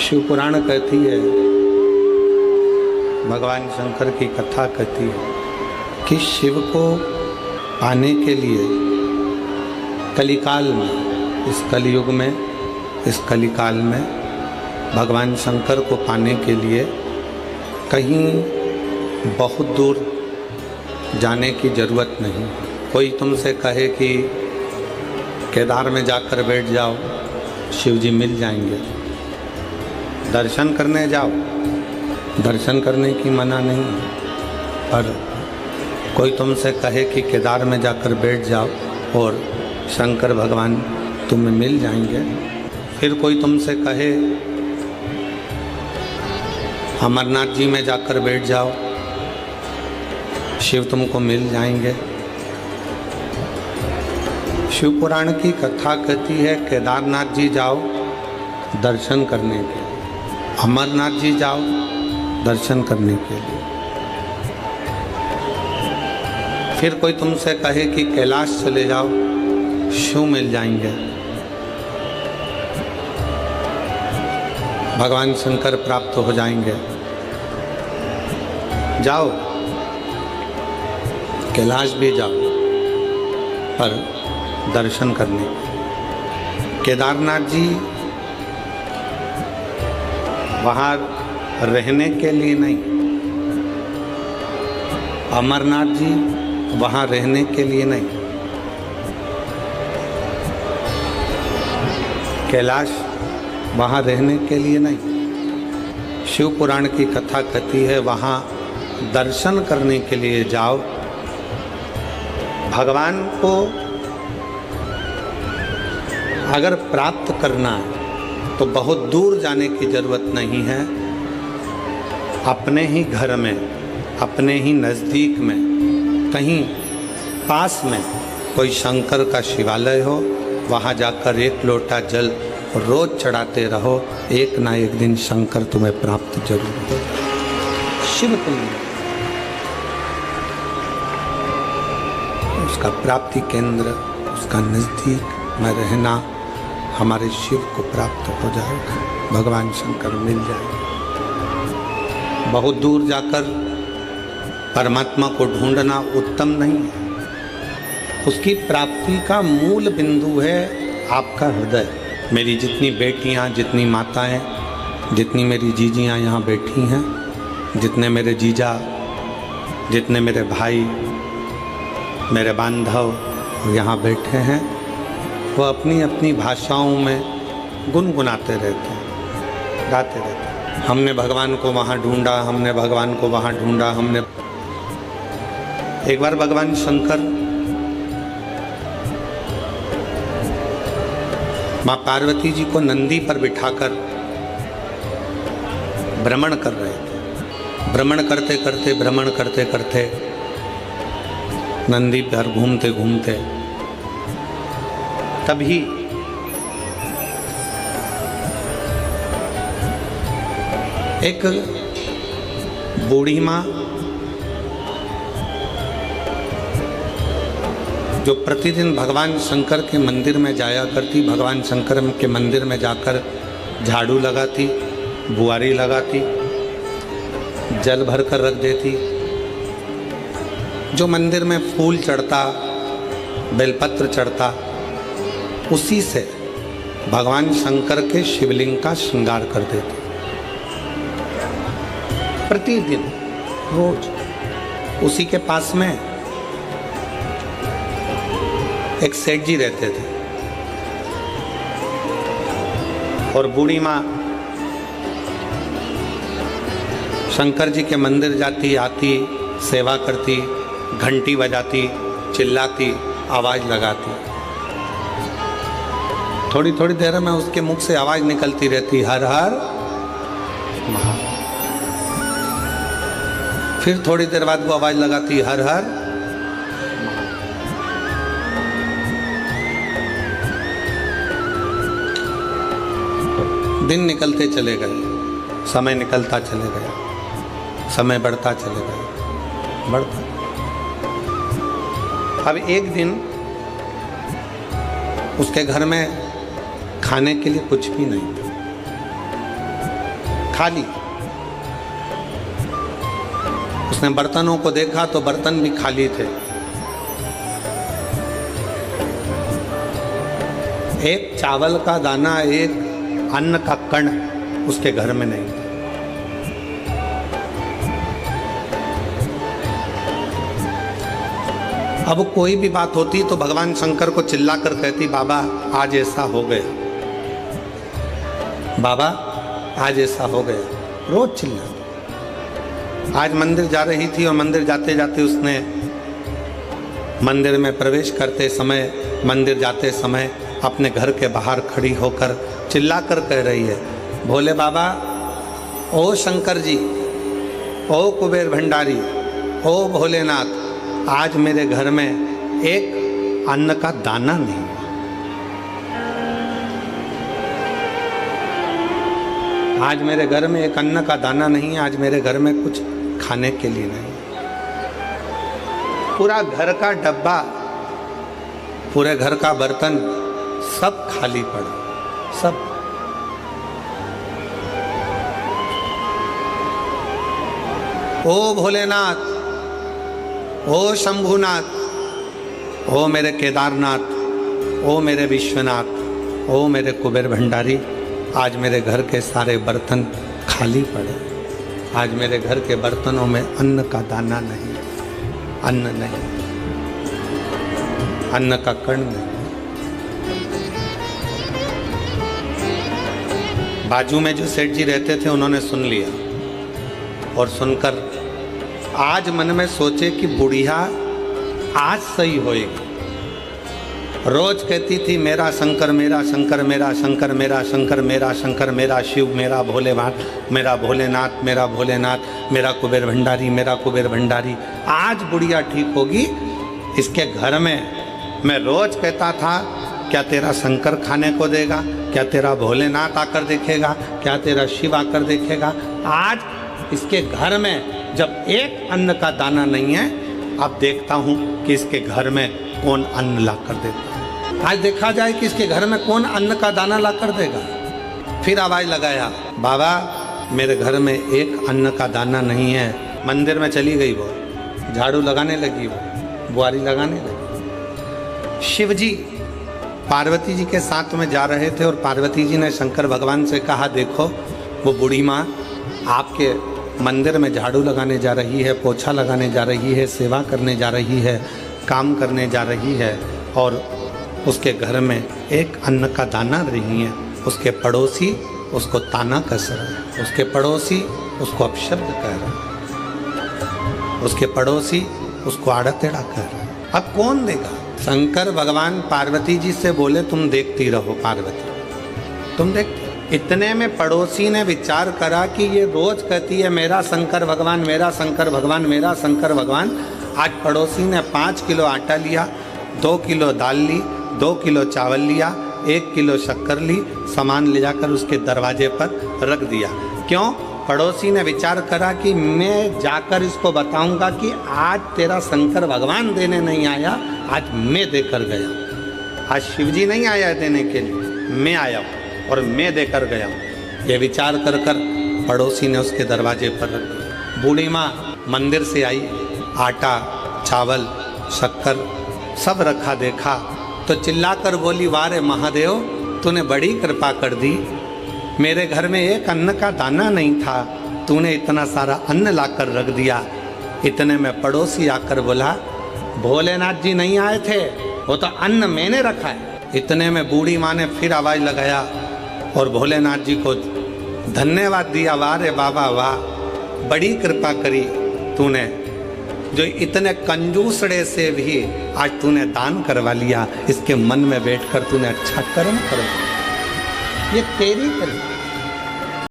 शिव पुराण कहती है, भगवान शंकर की कथा कहती है कि शिव को पाने के लिए कलिकाल में, इस कलयुग में, इस कलिकाल में भगवान शंकर को पाने के लिए कहीं बहुत दूर जाने की ज़रूरत नहीं। कोई तुमसे कहे कि केदार में जाकर बैठ जाओ, शिव जी मिल जाएंगे। दर्शन करने जाओ, दर्शन करने की मना नहीं है, पर कोई तुमसे कहे कि केदार में जाकर बैठ जाओ और शंकर भगवान तुम्हें मिल जाएंगे। फिर कोई तुमसे कहे अमरनाथ जी में जाकर बैठ जाओ, शिव तुमको मिल जाएंगे। शिव पुराण की कथा कहती है केदारनाथ जी जाओ दर्शन करने के लिए, अमरनाथ जी जाओ दर्शन करने के लिए। फिर कोई तुमसे कहे कि कैलाश चले जाओ, शिव मिल जाएंगे, भगवान शंकर प्राप्त हो जाएंगे। जाओ, कैलाश भी जाओ, पर दर्शन करने। केदारनाथ जी वहाँ रहने के लिए नहीं, अमरनाथ जी वहाँ रहने के लिए नहीं, कैलाश वहाँ रहने के लिए नहीं। शिव पुराण की कथा कहती है वहाँ दर्शन करने के लिए जाओ। भगवान को अगर प्राप्त करना है तो बहुत दूर जाने की ज़रूरत नहीं है। अपने ही घर में, अपने ही नज़दीक में, कहीं पास में कोई शंकर का शिवालय हो, वहाँ जाकर एक लोटा जल रोज चढ़ाते रहो, एक ना एक दिन शंकर तुम्हें प्राप्त जरूर हो। शिव तुम उसका प्राप्ति केंद्र, उसका नज़दीक में रहना, हमारे शिव को प्राप्त हो जाएगा, भगवान शंकर मिल जाएगा। बहुत दूर जाकर परमात्मा को ढूंढना उत्तम नहीं है। उसकी प्राप्ति का मूल बिंदु है आपका हृदय। मेरी जितनी बेटियां, जितनी माताएं, जितनी मेरी जीजियां यहाँ बैठी हैं, जितने मेरे जीजा, जितने मेरे भाई, मेरे बांधव यहाँ बैठे हैं, वो अपनी अपनी भाषाओं में गुनगुनाते रहते हैं, गाते रहते हैं। हमने भगवान को वहाँ ढूंढा, हमने भगवान को वहाँ ढूंढा, हमने। एक बार भगवान शंकर माँ पार्वती जी को नंदी पर बिठाकर भ्रमण कर रहे थे। भ्रमण करते करते, भ्रमण करते करते नंदी पर घूमते घूमते तभी एक बूढ़ी माँ जो प्रतिदिन भगवान शंकर के मंदिर में जाया करती, भगवान शंकर के मंदिर में जाकर झाड़ू लगाती, बुआरी लगाती, जल भर कर रख देती। जो मंदिर में फूल चढ़ता, बेलपत्र चढ़ता, उसी से भगवान शंकर के शिवलिंग का श्रृंगार कर देते। प्रतिदिन रोज उसी के पास में एक सेठ जी रहते थे और बूढ़ी माँ शंकर जी के मंदिर जाती, आती, सेवा करती, घंटी बजाती, चिल्लाती, आवाज़ लगाती। थोड़ी थोड़ी देर में उसके मुख से आवाज़ निकलती रहती, हर हर महादेव। फिर थोड़ी देर बाद वो आवाज़ लगाती, हर हर। दिन निकलते चले गए, समय निकलता चले गया, समय बढ़ता चले गया, बढ़ता। अब एक दिन उसके घर में खाने के लिए कुछ भी नहीं था। खाली। उसने बर्तनों को देखा तो बर्तन भी खाली थे। एक चावल का दाना, एक अन्न का कण उसके घर में नहीं था। अब कोई भी बात होती तो भगवान शंकर को चिल्ला कर कहती, बाबा आज ऐसा हो गया, बाबा आज ऐसा हो गया। रोज चिल्ला। आज मंदिर जा रही थी और मंदिर जाते जाते उसने मंदिर में प्रवेश करते समय, मंदिर जाते समय अपने घर के बाहर खड़ी होकर चिल्ला कर कह रही है, भोले बाबा, ओ शंकर जी, ओ कुबेर भंडारी, ओ भोलेनाथ, आज मेरे घर में एक अन्न का दाना नहीं है। आज मेरे घर में एक अन्न का दाना नहीं है। आज मेरे घर में कुछ खाने के लिए नहीं। पूरा घर का डब्बा, पूरे घर का बर्तन सब खाली पड़ा, सब। ओ भोलेनाथ, ओ शंभुनाथ, ओ मेरे केदारनाथ, ओ मेरे विश्वनाथ, ओ मेरे कुबेर भंडारी, आज मेरे घर के सारे बर्तन खाली पड़े। आज मेरे घर के बर्तनों में अन्न का दाना नहीं, अन्न नहीं, अन्न का कण नहीं। बाजू में जो सेठ जी रहते थे उन्होंने सुन लिया और सुनकर आज मन में सोचे कि बुढ़िया आज सही होएगी। रोज कहती थी, मेरा शंकर, मेरा शंकर, मेरा शंकर, मेरा शंकर, मेरा शंकर, मेरा शिव, मेरा भोलेनाथ, मेरा भोलेनाथ, मेरा भोलेनाथ, मेरा कुबेर भंडारी, मेरा कुबेर भंडारी। आज बुढ़िया ठीक होगी। इसके घर में मैं रोज कहता था, क्या तेरा शंकर खाने को देगा, क्या तेरा भोलेनाथ आकर देखेगा, क्या तेरा शिव आकर देखेगा। आज इसके घर में जब एक अन्न का दाना नहीं है, अब देखता हूँ कि इसके घर में कौन अन्न ला कर देता है। आज देखा जाए कि इसके घर में कौन अन्न का दाना ला कर देगा। फिर आवाज़ लगाया, बाबा मेरे घर में एक अन्न का दाना नहीं है। मंदिर में चली गई वो, झाड़ू लगाने लगी, वो बुआरी लगाने लगी। शिव जी पार्वती जी के साथ में जा रहे थे और पार्वती जी ने शंकर भगवान से कहा, देखो वो बूढ़ी माँ आपके मंदिर में झाड़ू लगाने जा रही है, पोछा लगाने जा रही है, सेवा करने जा रही है, काम करने जा रही है, और उसके घर में एक अन्न का दाना नहीं है। उसके पड़ोसी उसको ताना कस रहे हैं, उसके पड़ोसी उसको अपशब्द कह रहे हैं, उसके पड़ोसी उसको आड़ा टेढ़ा कह रहे हैं। अब कौन देगा? शंकर भगवान पार्वती जी से बोले, तुम देखती रहो पार्वती, तुम देखती। इतने में पड़ोसी ने विचार करा कि ये रोज कहती है मेरा शंकर भगवान, मेरा शंकर भगवान, मेरा शंकर भगवान। आज पड़ोसी ने 5 किलो आटा लिया, 2 किलो दाल ली, 2 किलो चावल लिया, 1 किलो शक्कर ली, सामान ले जाकर उसके दरवाजे पर रख दिया। क्यों? पड़ोसी ने विचार करा कि मैं जाकर इसको बताऊंगा कि आज तेरा शंकर भगवान देने नहीं आया, आज मैं देकर गया। आज शिवजी नहीं आया देने के लिए, मैं आया हूँ और मैं देकर गया हूँ। ये विचार कर कर पड़ोसी ने उसके दरवाजे पर रख दिया। बूढ़ी माँ मंदिर से आई, आटा, चावल, शक्कर सब रखा देखा तो चिल्लाकर बोली, वाह रे महादेव, तूने बड़ी कृपा कर दी। मेरे घर में एक अन्न का दाना नहीं था, तूने इतना सारा अन्न लाकर रख दिया। इतने में पड़ोसी आकर बोला, भोलेनाथ जी नहीं आए थे, वो तो अन्न मैंने रखा है। इतने में बूढ़ी माँ ने फिर आवाज़ लगाया और भोलेनाथ जी को धन्यवाद दिया, वाह रे बाबा वाह, बड़ी कृपा करी तूने, जो इतने कंजूसड़े से भी आज तूने दान करवा लिया। इसके मन में बैठकर तूने अच्छा कर्म कर, ये तेरी कृपा।